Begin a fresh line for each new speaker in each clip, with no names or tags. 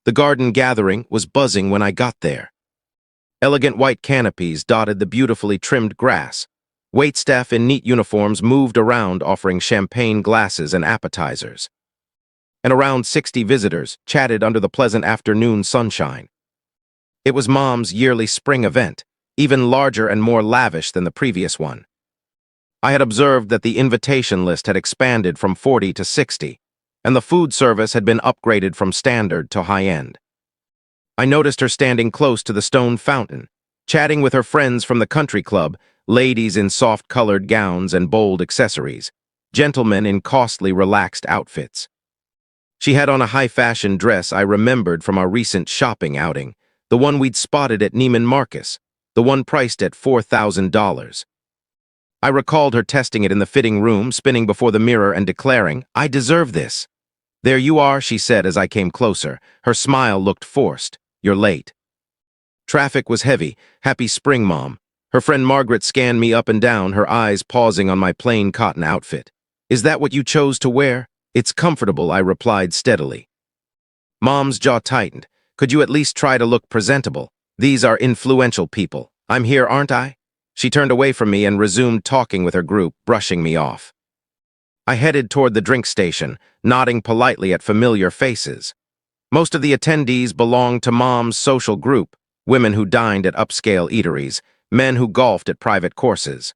The garden gathering was buzzing when I got there. Elegant white canopies dotted the beautifully trimmed grass. Waitstaff in neat uniforms moved around offering champagne glasses and appetizers. And around 60 visitors chatted under the pleasant afternoon sunshine. It was Mom's yearly spring event, even larger and more lavish than the previous one. I had observed that the invitation list had expanded from 40 to 60, and the food service had been upgraded from standard to high-end. I noticed her standing close to the stone fountain, chatting with her friends from the country club, ladies in soft-colored gowns and bold accessories, gentlemen in costly, relaxed outfits. She had on a high-fashion dress I remembered from our recent shopping outing, the one we'd spotted at Neiman Marcus, the one priced at $4,000. I recalled her testing it in the fitting room, spinning before the mirror and declaring, "I deserve this." "There you are," she said as I came closer. Her smile looked forced. "You're late." Traffic was heavy. Happy spring, Mom. Her friend Margaret scanned me up and down, her eyes pausing on my plain cotton outfit. "Is that what you chose to wear?" "It's comfortable," I replied steadily. Mom's jaw tightened. "Could you at least try to look presentable? These are influential people. I'm here, aren't I?" She turned away from me and resumed talking with her group, brushing me off. I headed toward the drink station, nodding politely at familiar faces. Most of the attendees belonged to Mom's social group, women who dined at upscale eateries, men who golfed at private courses.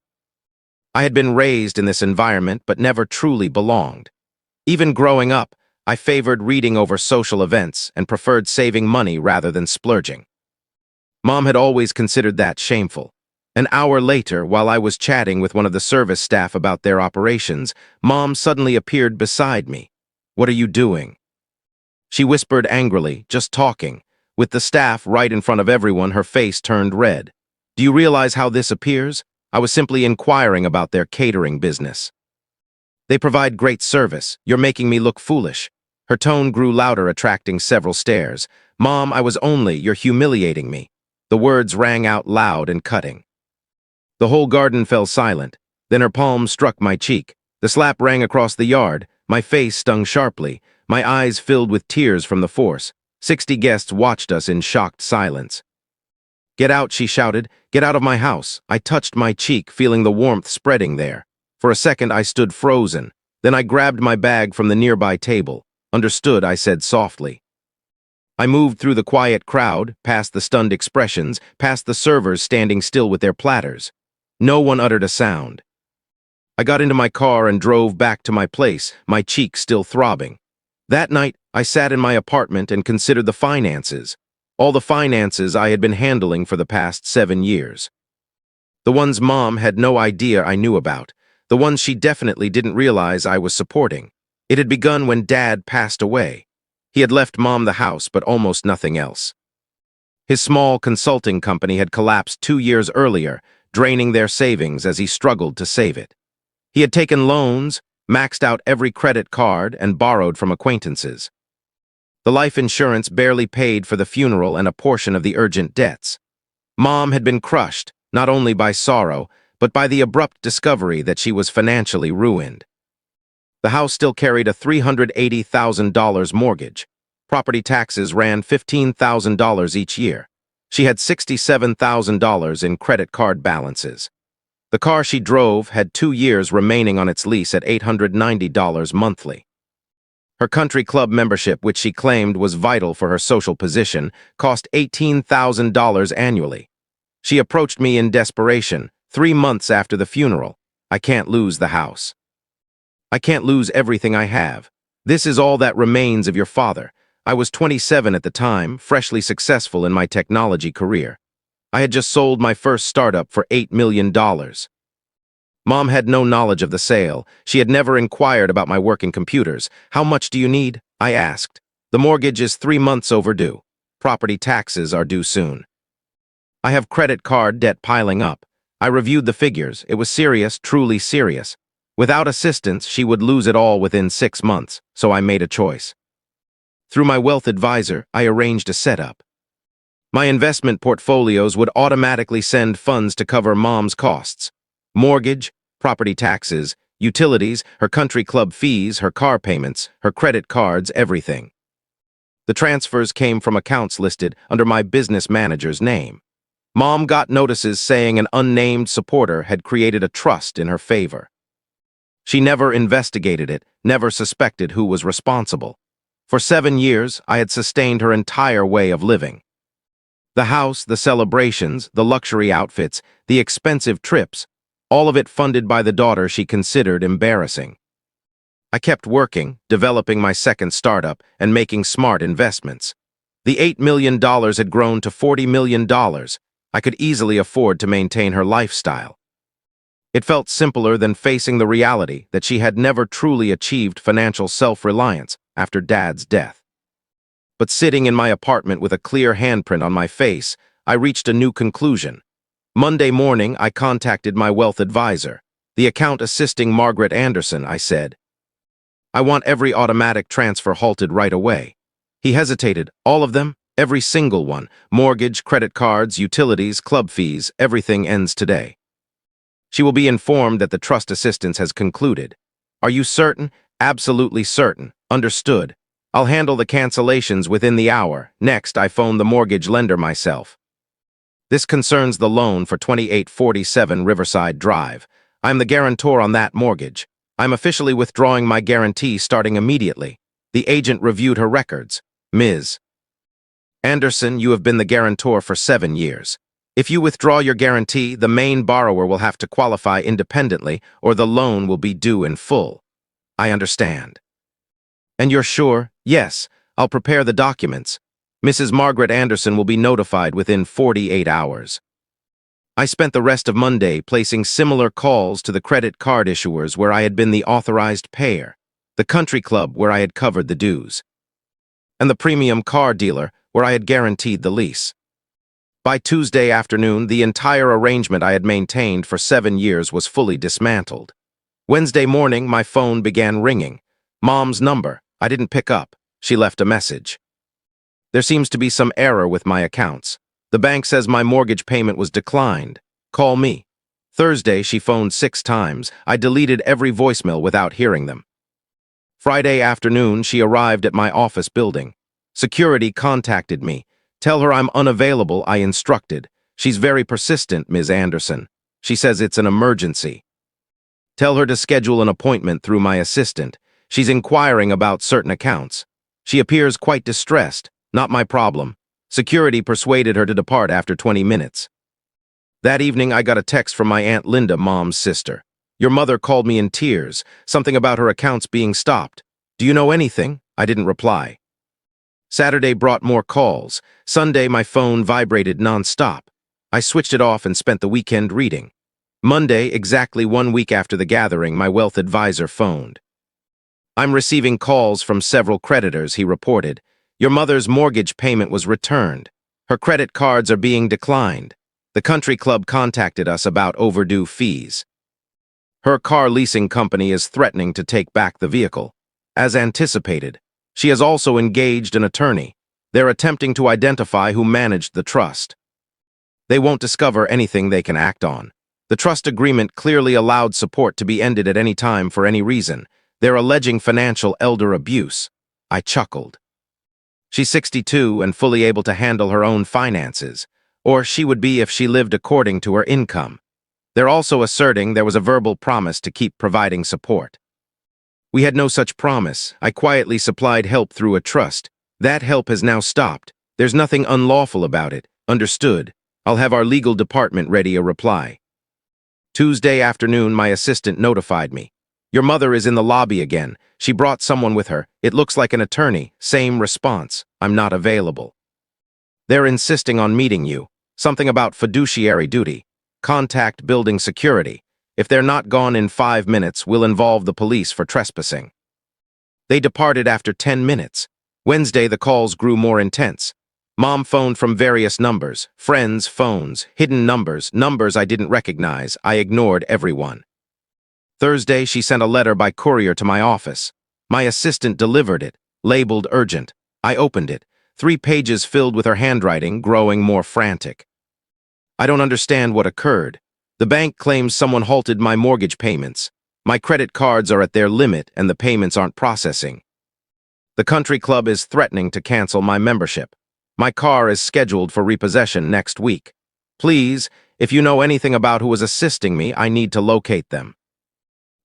I had been raised in this environment but never truly belonged. Even growing up, I favored reading over social events and preferred saving money rather than splurging. Mom had always considered that shameful. An hour later, while I was chatting with one of the service staff about their operations, Mom suddenly appeared beside me. "What are you doing?" She whispered angrily, "Just talking." With the staff right in front of everyone, her face turned red. "Do you realize how this appears? I was simply inquiring about their catering business." "They provide great service. You're making me look foolish." Her tone grew louder, attracting several stares. "Mom, you're humiliating me." The words rang out loud and cutting. The whole garden fell silent. Then her palm struck my cheek. The slap rang across the yard. My face stung sharply. My eyes filled with tears from the force. 60 guests watched us in shocked silence. "Get out," she shouted. "Get out of my house." I touched my cheek, feeling the warmth spreading there. For a second, I stood frozen. Then I grabbed my bag from the nearby table. "Understood," I said softly. I moved through the quiet crowd, past the stunned expressions, past the servers standing still with their platters. No one uttered a sound. I got into my car and drove back to my place, my cheek still throbbing. That night, I sat in my apartment and considered the finances. All the finances I had been handling for the past 7 years. The ones Mom had no idea I knew about. The ones she definitely didn't realize I was supporting. It had begun when Dad passed away. He had left Mom the house, but almost nothing else. His small consulting company had collapsed 2 years earlier, draining their savings as he struggled to save it. He had taken loans, maxed out every credit card, and borrowed from acquaintances. The life insurance barely paid for the funeral and a portion of the urgent debts. Mom had been crushed, not only by sorrow, but by the abrupt discovery that she was financially ruined. The house still carried a $380,000 mortgage. Property taxes ran $15,000 each year. She had $67,000 in credit card balances. The car she drove had 2 years remaining on its lease at $890 monthly. Her country club membership, which she claimed was vital for her social position, cost $18,000 annually. She approached me in desperation, 3 months after the funeral. "I can't lose the house. I can't lose everything I have. This is all that remains of your father." I was 27 at the time, freshly successful in my technology career. I had just sold my first startup for $8 million. Mom had no knowledge of the sale. She had never inquired about my work in computers. "How much do you need?" I asked. "The mortgage is 3 months overdue. Property taxes are due soon. I have credit card debt piling up." I reviewed the figures. It was serious, truly serious. Without assistance, she would lose it all within 6 months, so I made a choice. Through my wealth advisor, I arranged a setup. My investment portfolios would automatically send funds to cover Mom's costs. Mortgage, property taxes, utilities, her country club fees, her car payments, her credit cards, everything. The transfers came from accounts listed under my business manager's name. Mom got notices saying an unnamed supporter had created a trust in her favor. She never investigated it, never suspected who was responsible. For 7 years, I had sustained her entire way of living. The house, the celebrations, the luxury outfits, the expensive trips, all of it funded by the daughter she considered embarrassing. I kept working, developing my second startup, and making smart investments. The $8 million had grown to $40 million. I could easily afford to maintain her lifestyle. It felt simpler than facing the reality that she had never truly achieved financial self-reliance after Dad's death. But sitting in my apartment with a clear handprint on my face, I reached a new conclusion. Monday morning, I contacted my wealth advisor, the account assisting Margaret Anderson. I said, "I want every automatic transfer halted right away." He hesitated. "All of them? Every single one. Mortgage, credit cards, utilities, club fees, everything ends today. She will be informed that the trust assistance has concluded." "Are you certain?" "Absolutely certain." "Understood. I'll handle the cancellations within the hour." Next, I phoned the mortgage lender myself. "This concerns the loan for 2847 Riverside Drive. I'm the guarantor on that mortgage. I'm officially withdrawing my guarantee starting immediately." The agent reviewed her records. "Ms. Anderson, you have been the guarantor for 7 years. If you withdraw your guarantee, the main borrower will have to qualify independently or the loan will be due in full." "I understand." "And you're sure?" "Yes, I'll prepare the documents. Mrs. Margaret Anderson will be notified within 48 hours. I spent the rest of Monday placing similar calls to the credit card issuers where I had been the authorized payer, the country club where I had covered the dues, and the premium car dealer where I had guaranteed the lease. By Tuesday afternoon, the entire arrangement I had maintained for 7 years was fully dismantled. Wednesday morning, my phone began ringing. Mom's number. I didn't pick up. She left a message. "There seems to be some error with my accounts. The bank says my mortgage payment was declined. Call me." Thursday, she phoned 6 times. I deleted every voicemail without hearing them. Friday afternoon, she arrived at my office building. Security contacted me. "Tell her I'm unavailable," I instructed. "She's very persistent, Ms. Anderson. She says it's an emergency. Tell her to schedule an appointment through my assistant. She's inquiring about certain accounts. She appears quite distressed. Not my problem." Security persuaded her to depart after 20 minutes. That evening, I got a text from my Aunt Linda, Mom's sister. "Your mother called me in tears, something about her accounts being stopped. Do you know anything?" I didn't reply. Saturday brought more calls. Sunday, my phone vibrated nonstop. I switched it off and spent the weekend reading. Monday, exactly 1 week after the gathering, my wealth advisor phoned. "I'm receiving calls from several creditors," he reported. "Your mother's mortgage payment was returned. Her credit cards are being declined. The country club contacted us about overdue fees. Her car leasing company is threatening to take back the vehicle. As anticipated, she has also engaged an attorney. They're attempting to identify who managed the trust. They won't discover anything they can act on. The trust agreement clearly allowed support to be ended at any time for any reason. They're alleging financial elder abuse." I chuckled. "She's 62 and fully able to handle her own finances, or she would be if she lived according to her income. They're also asserting there was a verbal promise to keep providing support. We had no such promise. I quietly supplied help through a trust. That help has now stopped. There's nothing unlawful about it. Understood. I'll have our legal department ready a reply." Tuesday afternoon, my assistant notified me. "Your mother is in the lobby again. She brought someone with her. It looks like an attorney." Same response. "I'm not available. They're insisting on meeting you. Something about fiduciary duty. Contact building security. If they're not gone in 5 minutes, we'll involve the police for trespassing." They departed after 10 minutes. Wednesday, the calls grew more intense. Mom phoned from various numbers, friends' phones, hidden numbers, numbers I didn't recognize. I ignored everyone. Thursday, she sent a letter by courier to my office. My assistant delivered it, labeled urgent. I opened it. 3 pages filled with her handwriting, growing more frantic. "I don't understand what occurred. The bank claims someone halted my mortgage payments. My credit cards are at their limit and the payments aren't processing. The country club is threatening to cancel my membership. My car is scheduled for repossession next week. Please, if you know anything about who was assisting me, I need to locate them.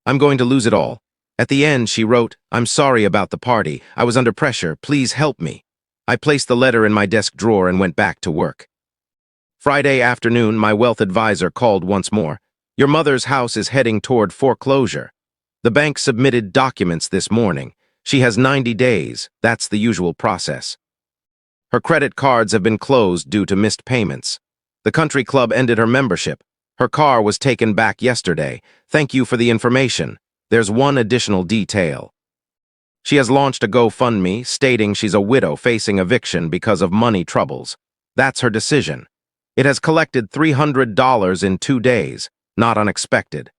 I'm going to lose it all. At the end, she wrote, "I'm sorry about the party. I was under pressure. Please help me." I placed the letter in my desk drawer and went back to work. Friday afternoon, my wealth advisor called once more. "Your mother's house is heading toward foreclosure. The bank submitted documents this morning. She has 90 days. That's the usual process. Her credit cards have been closed due to missed payments. The country club ended her membership. Her car was taken back yesterday. Thank you for the information. There's one additional detail. She has launched a GoFundMe stating she's a widow facing eviction because of money troubles. That's her decision. It has collected $300 in 2 days, not unexpected.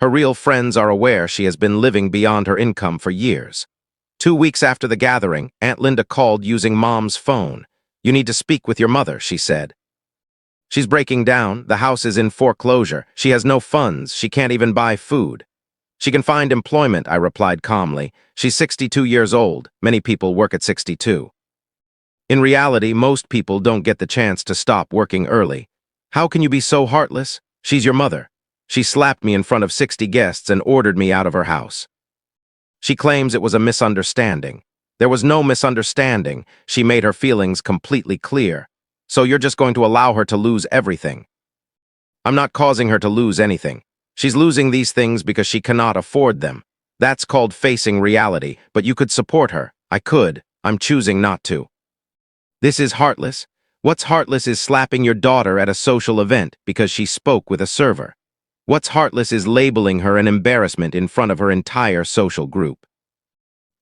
Her real friends are aware she has been living beyond her income for years. 2 weeks after the gathering, Aunt Linda called using Mom's phone. "You need to speak with your mother," she said. "She's breaking down. The house is in foreclosure. She has no funds. She can't even buy food." "She can find employment," I replied calmly. "She's 62 years old. Many people work at 62. In reality, most people don't get the chance to stop working early. How can you be so heartless? She's your mother." She slapped me in front of 60 guests and ordered me out of her house. She claims it was a misunderstanding. There was no misunderstanding. She made her feelings completely clear. "So you're just going to allow her to lose everything?" "I'm not causing her to lose anything. She's losing these things because she cannot afford them. That's called facing reality, but you could support her." "I could. I'm choosing not to." "This is heartless." "What's heartless is slapping your daughter at a social event because she spoke with a server. What's heartless is labeling her an embarrassment in front of her entire social group."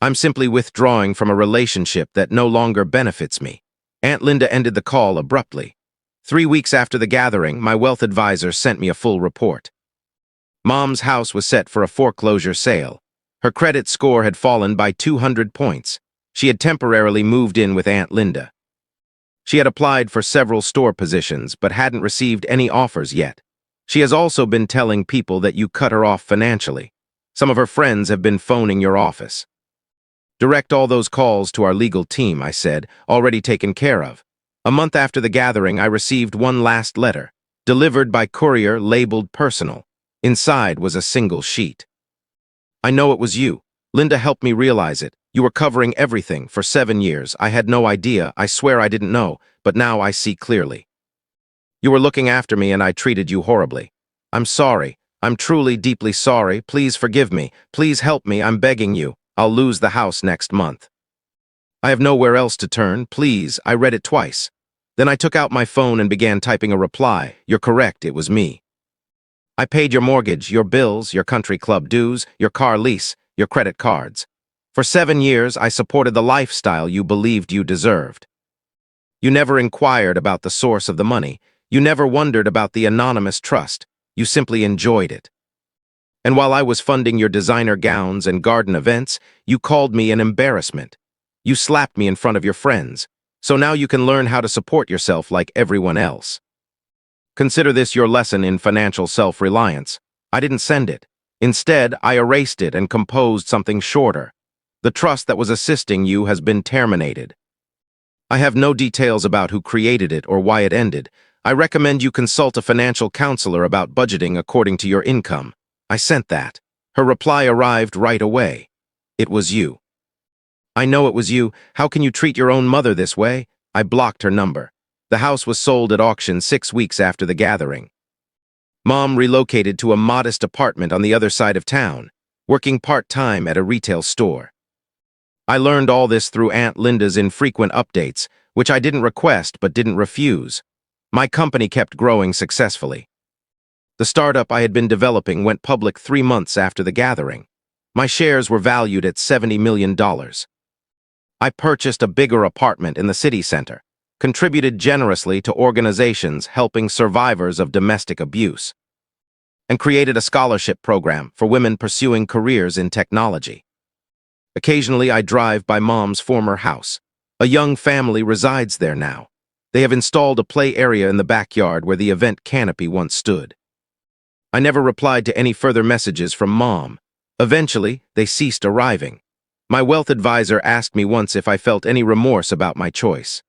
"I'm simply withdrawing from a relationship that no longer benefits me." Aunt Linda ended the call abruptly. 3 weeks after the gathering, my wealth advisor sent me a full report. Mom's house was set for a foreclosure sale. Her credit score had fallen by 200 points. She had temporarily moved in with Aunt Linda. She had applied for several store positions but hadn't received any offers yet. She has also been telling people that you cut her off financially. Some of her friends have been phoning your office. "Direct all those calls to our legal team," I said, "already taken care of." A month after the gathering, I received one last letter, delivered by courier labeled personal. Inside was a single sheet. "I know it was you. Linda helped me realize it. You were covering everything for 7 years. I had no idea. I swear I didn't know, but now I see clearly. You were looking after me and I treated you horribly. I'm sorry. I'm truly deeply sorry. Please forgive me. Please help me. I'm begging you. I'll lose the house next month. I have nowhere else to turn. Please." I read it twice. Then I took out my phone and began typing a reply. "You're correct. It was me. I paid your mortgage, your bills, your country club dues, your car lease, your credit cards. For 7 years, I supported the lifestyle you believed you deserved. You never inquired about the source of the money. You never wondered about the anonymous trust. You simply enjoyed it. And while I was funding your designer gowns and garden events, you called me an embarrassment. You slapped me in front of your friends. So now you can learn how to support yourself like everyone else. Consider this your lesson in financial self-reliance. I didn't send it. Instead, I erased it and composed something shorter. The trust that was assisting you has been terminated. I have no details about who created it or why it ended. I recommend you consult a financial counselor about budgeting according to your income." I sent that. Her reply arrived right away. "It was you." "I know it was you. How can you treat your own mother this way?" I blocked her number. The house was sold at auction 6 weeks after the gathering. Mom relocated to a modest apartment on the other side of town, working part-time at a retail store. I learned all this through Aunt Linda's infrequent updates, which I didn't request but didn't refuse. My company kept growing successfully. The startup I had been developing went public 3 months after the gathering. My shares were valued at $70 million. I purchased a bigger apartment in the city center, contributed generously to organizations helping survivors of domestic abuse, and created a scholarship program for women pursuing careers in technology. Occasionally, I drive by Mom's former house. A young family resides there now. They have installed a play area in the backyard where the event canopy once stood. I never replied to any further messages from Mom. Eventually, they ceased arriving. My wealth advisor asked me once if I felt any remorse about my choice.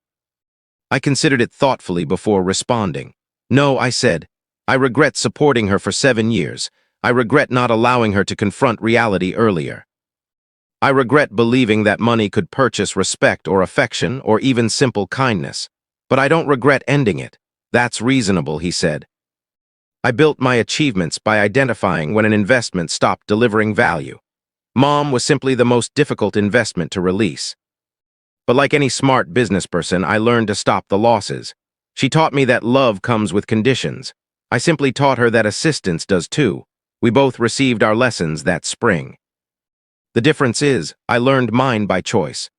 I considered it thoughtfully before responding. No, I said. I regret supporting her for 7 years. I regret not allowing her to confront reality earlier. I regret believing that money could purchase respect or affection or even simple kindness. But I don't regret ending it. That's reasonable, he said. I built my achievements by identifying when an investment stopped delivering value. Mom was simply the most difficult investment to release. But like any smart business person, I learned to stop the losses. She taught me that love comes with conditions. I simply taught her that assistance does too. We both received our lessons that spring. The difference is, I learned mine by choice.